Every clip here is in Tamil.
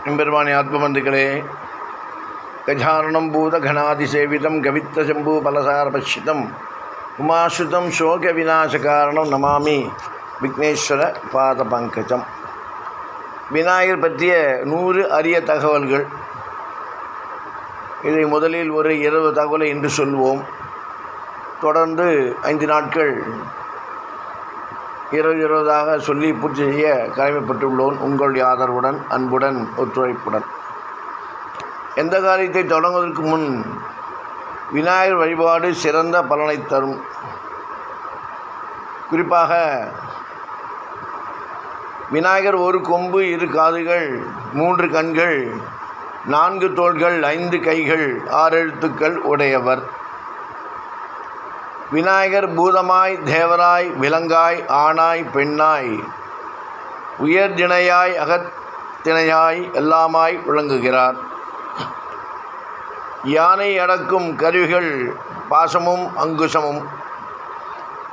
எம்பெருமானி ஆத்மபந்துக்களே, கஜானனம் பூதகணாதிசேவிதம் கவித்தசம்பூ பலசாரபட்சிதம் உமாசுதம் சோக விநாசகாரணம் நமாமி விக்னேஸ்வர பாத பங்கஜம். விநாயகர் பற்றிய 100 அரிய தகவல்கள். இதை முதலில் ஒரு 20 தகவலை இன்று சொல்வோம். தொடர்ந்து 5 நாட்கள் 20 சொல்லி பூர்த்தி செய்ய கடமைப்பட்டுள்ளோம். உங்களுடைய ஆதரவுடன், அன்புடன், ஒத்துழைப்புடன். எந்த காரியத்தை தொடங்குவதற்கு முன் விநாயகர் வழிபாடு சிறந்த பலனை தரும். குறிப்பாக விநாயகர் 1 கொம்பு, 2 காதுகள், 3 கண்கள், 4 தோள்கள், 5 கைகள், 6 எழுத்துக்கள் உடையவர். விநாயகர் பூதமாய், தேவராய், விலங்காய், ஆணாய், பெண்ணாய், உயர்திணையாய், அகத்திணையாய், எல்லாமாய் விளங்குகிறார். யானை அடக்கும் கருவிகள் பாசமும் அங்குசமும்.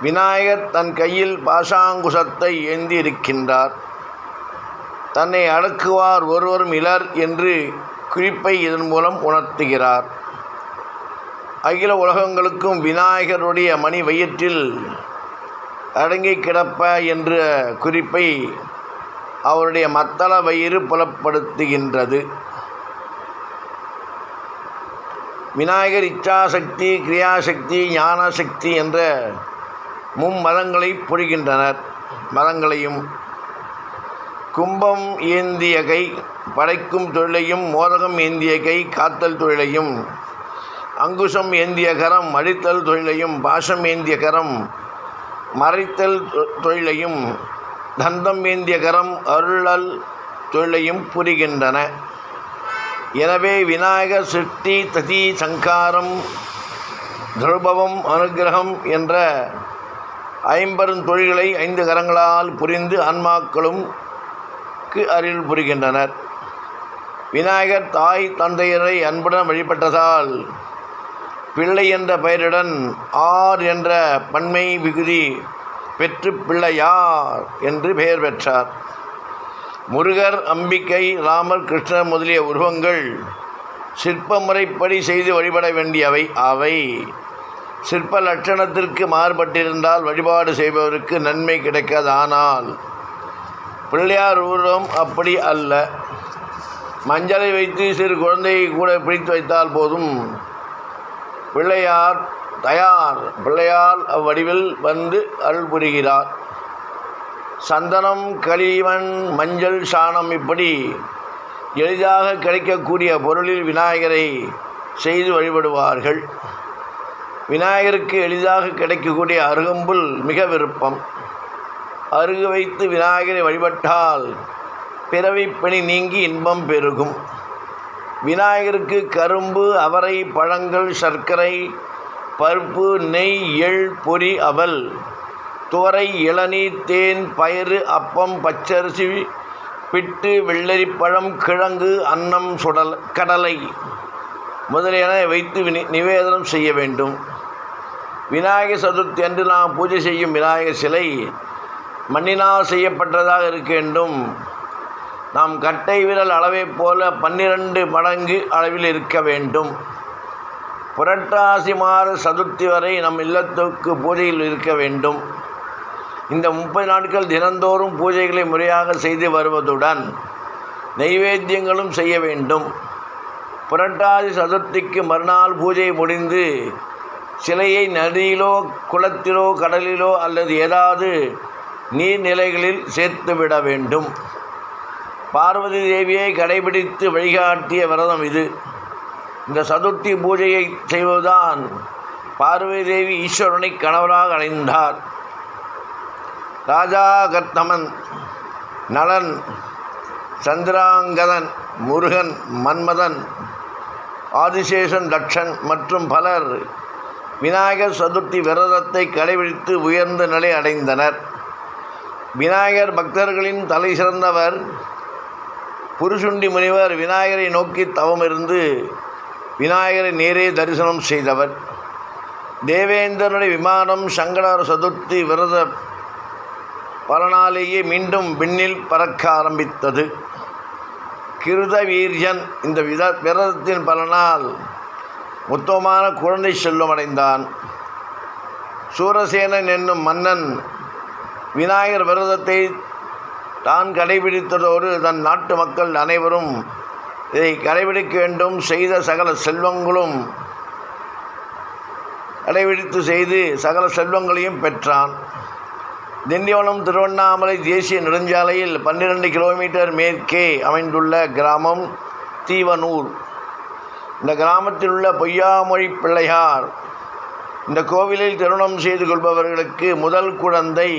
விநாயகர் தன் கையில் பாசாங்குசத்தை ஏந்தி இருக்கின்றார். தன்னை அடக்குவார் ஒருவரும் இலர் என்று குறிப்பை இதன் மூலம் உணர்த்துகிறார். அகில உலகங்களுக்கும் விநாயகருடைய மணி வயிற்றில் அடங்கி கிடப்ப என்ற குறிப்பை அவருடைய மத்தள வயிறு புலப்படுத்துகின்றது. விநாயகர் இச்சாசக்தி, கிரியாசக்தி, ஞானசக்தி என்ற மும்மதங்களை பொழிகின்றனர். மதங்களையும் கும்பம் ஏந்திய கை படைக்கும் தொழிலையும், மோதகம் ஏந்திய கை காத்தல் தொழிலையும், அங்குசம் ஏந்திய கரம் அழித்தல் தொழிலையும், பாசம் ஏந்திய கரம் மறைத்தல் தொழிலையும், தந்தம் ஏந்திய கரம் அருளல் தொழிலையும் புரிகின்றன. எனவே விநாயகர் சிருஷ்டி, ததி, சங்காரம், துருபவம், அனுகிரகம் என்ற 50 தொழில்களை 5 கரங்களால் புரிந்து ஆன்மாக்களும் அருள் புரிகின்றனர். விநாயகர் தாய் தந்தையரை அன்புடன் வழிபட்டதால் பிள்ளை என்ற பெயருடன் ஆர் என்ற பன்மை விகுதி பெற்று பிள்ளையார் என்று பெயர் பெற்றார். முருகர், அம்பிகை, ராமர், கிருஷ்ணர் முதலிய உருவங்கள் சிற்ப முறைப்படி செய்து வழிபட வேண்டியவை. அவை சிற்ப லட்சணத்திற்கு மாறுபட்டிருந்தால் வழிபாடு செய்பவருக்கு நன்மை கிடைக்காது. ஆனால் பிள்ளையார் உருவம் அப்படி அல்ல. மஞ்சளை வைத்து சிறு குழந்தையை கூட பிடித்து வைத்தால் போதும், பிள்ளையார் தயார். பிள்ளையார் அவ்வடிவில் வந்து அருள் புரிகிறார். சந்தனம், களிமண், மஞ்சள், சாணம் இப்படி எளிதாக கிடைக்கக்கூடிய பொருளில் விநாயகரை செய்து வழிபடுவார்கள். விநாயகருக்கு எளிதாக கிடைக்கக்கூடிய அருகம்புல் மிக விருப்பம். அருகு வைத்து விநாயகரை வழிபட்டால் பிறவி பிணி நீங்கி இன்பம் பெருகும். விநாயகருக்கு கரும்பு, அவரை, பழங்கள், சர்க்கரை, பருப்பு, நெய், எள், பொரி, அவல், துவரை, இளநீர், தேன், பயறு, அப்பம், பச்சரிசி, பிட்டு, வெள்ளரிப்பழம், கிழங்கு, அன்னம், கடலை முதலியன வைத்து நிவேதனம் செய்ய வேண்டும். விநாயகர் சதுர்த்தி அன்று நாம் பூஜை செய்யும் விநாயகர் சிலை மண்ணினால் செய்யப்பட்டதாக இருக்க வேண்டும். நாம் கட்டை விரல் அளவை போல 12 மடங்கு அளவில் இருக்க வேண்டும். புரட்டாசி மாத சதுர்த்தி வரை நம் இல்லத்துக்கு பூஜையில் இருக்க வேண்டும். இந்த 30 நாட்கள் தினந்தோறும் பூஜைகளை முறையாக செய்து வருவதுடன் நைவேத்தியங்களும் செய்ய வேண்டும். புரட்டாசி சதுர்த்திக்கு மறுநாள் பூஜை முடிந்து சிலையை நதியிலோ, குளத்திலோ, கடலிலோ அல்லது ஏதாவது நீர்நிலைகளில் சேர்த்துவிட வேண்டும். பார்வதி தேவியை கடைபிடித்து வழிகாட்டிய விரதம் இது. இந்த சதுர்த்தி பூஜையை செய்வதுதான் பார்வதி தேவி ஈஸ்வரனை கணவராக அடைந்தார். ராஜா கர்த்தமன், நலன், சந்திராங்கதன், முருகன், மன்மதன், ஆதிசேஷன், தட்சன் மற்றும் பலர் விநாயகர் சதுர்த்தி விரதத்தை கடைபிடித்து உயர்ந்த நிலை அடைந்தனர். விநாயகர் பக்தர்களின் தலை சிறந்தவர். புருஷுண்டி முனிவர் விநாயகரை நோக்கி தவமிருந்து விநாயகரை நேரே தரிசனம் செய்தவர். தேவேந்திரனுடைய விமானம் சங்கடஹர சதுர்த்தி விரத பலனாலேயே மீண்டும் விண்ணில் பறக்க ஆரம்பித்தது. கிருத வீரியன். இந்த விரதத்தின் பலனால் உத்தமமான குழந்தை செல்வம் அடைந்தான். சூரசேனன் என்னும் மன்னன் விநாயகர் விரதத்தை தான் கடைபிடித்ததோடு தன் நாட்டு மக்கள் அனைவரும் இதை கடைபிடிக்க வேண்டும் செய்த சகல செல்வங்களும் கடைபிடித்து செய்து சகல செல்வங்களையும் பெற்றான். திண்டிவனம் திருவண்ணாமலை தேசிய நெடுஞ்சாலையில் 12 கிலோமீட்டர் மேற்கே அமைந்துள்ள கிராமம் தீவனூர். இந்த கிராமத்தில் உள்ள பொய்யாமொழி பிள்ளையார் இந்த கோவிலில் திருமணம் செய்து கொள்பவர்களுக்கு முதல் குழந்தை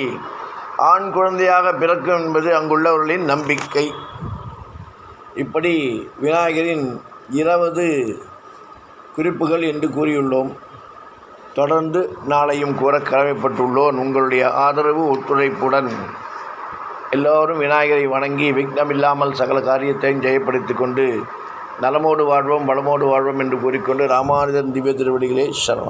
ஆண் குழந்தையாக பிறக்கும் என்பது அங்குள்ளவர்களின் நம்பிக்கை. இப்படி விநாயகரின் 20 குறிப்புகள் என்று கூறியுள்ளோம். தொடர்ந்து நாளையும் கூற கடமைப்பட்டுள்ளோம். உங்களுடைய ஆதரவு ஒத்துழைப்புடன் எல்லோரும் விநாயகரை வணங்கி விக்னமில்லாமல் சகல காரியத்தையும் ஜெயப்படுத்தி கொண்டு நலமோடு வாழ்வோம் வளமோடு வாழ்வோம் என்று கூறிக்கொண்டு ராமானுஜன் திவ்ய திருவடிகளே சரணம்.